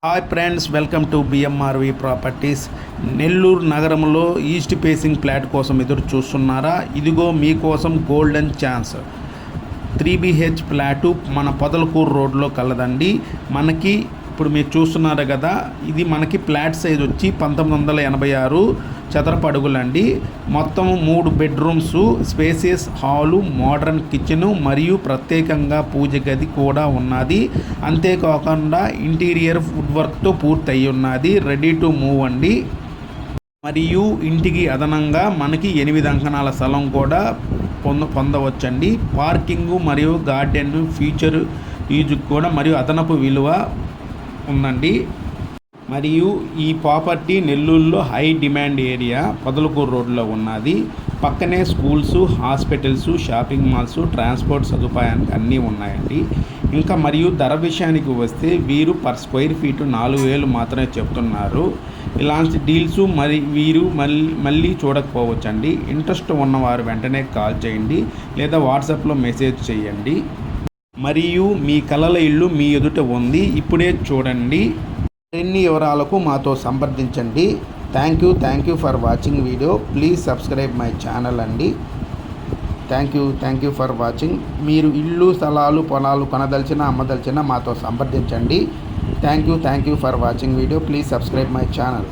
Hi friends, welcome to BMRV properties. Nellore నగరంలో east facing flat కోసం ఎదురు చూస్తున్నారా? ఇదిగో మీకోసం గోల్డెన్ ఛాన్స్. 3BH ఫ్లాటు మన పొదలకూరు రోడ్లో కలదండి. మనకి ఇప్పుడు మీరు చూస్తున్నారు కదా, ఇది మనకి ఫ్లాట్ సైజ్ వచ్చి 1986 చదరపు అడుగులండి. మొత్తం 3 bedrooms, spacious hall, modern kitchen మరియు ప్రత్యేకంగా పూజ గది కూడా ఉన్నది. అంతేకాకుండా ఇంటీరియర్ వుడ్ వర్క్తో పూర్తి అయి ఉన్నది. రెడీ టు మూవ్ అండి. మరియు ఇంటికి అదనంగా మనకి 8 అంకణాల స్థలం కూడా పొందవచ్చండి. పార్కింగు మరియు గార్డెన్ ఫ్యూచర్ యూజ్కి కూడా మరియు అదనపు విలువ ఉందండి. మరియు ఈ ప్రాపర్టీ నెల్లూరులో హై డిమాండ్ ఏరియా పొదలకూరు రోడ్లో ఉన్నది. పక్కనే schools, hospitals, shopping malls, transport సదుపాయానికి అన్నీ ఉన్నాయండి. ఇంకా మరియు ధర విషయానికి వస్తే వీరు పర్ స్క్వేర్ ఫీటు 4,000 మాత్రమే చెప్తున్నారు. ఇలాంటి డీల్స్ వీరు మళ్ళీ చూడకపోవచ్చండి. ఇంట్రెస్ట్ ఉన్నవారు వెంటనే కాల్ చేయండి లేదా వాట్సాప్లో మెసేజ్ చేయండి. మరియు మీ కలల ఇల్లు మీ ఎదుట ఉంది, ఇప్పుడే చూడండి. మరిన్ని వివరాలకు మాతో సంప్రదించండి. Thank you for watching video. Please subscribe my channel అండి. Thank you for watching. మీరు ఇల్లు, స్థలాలు, పొలాలు కొనదలిచిన, అమ్మదలిచిన మాతో సంప్రదించండి. Thank you for watching video. Please subscribe my channel.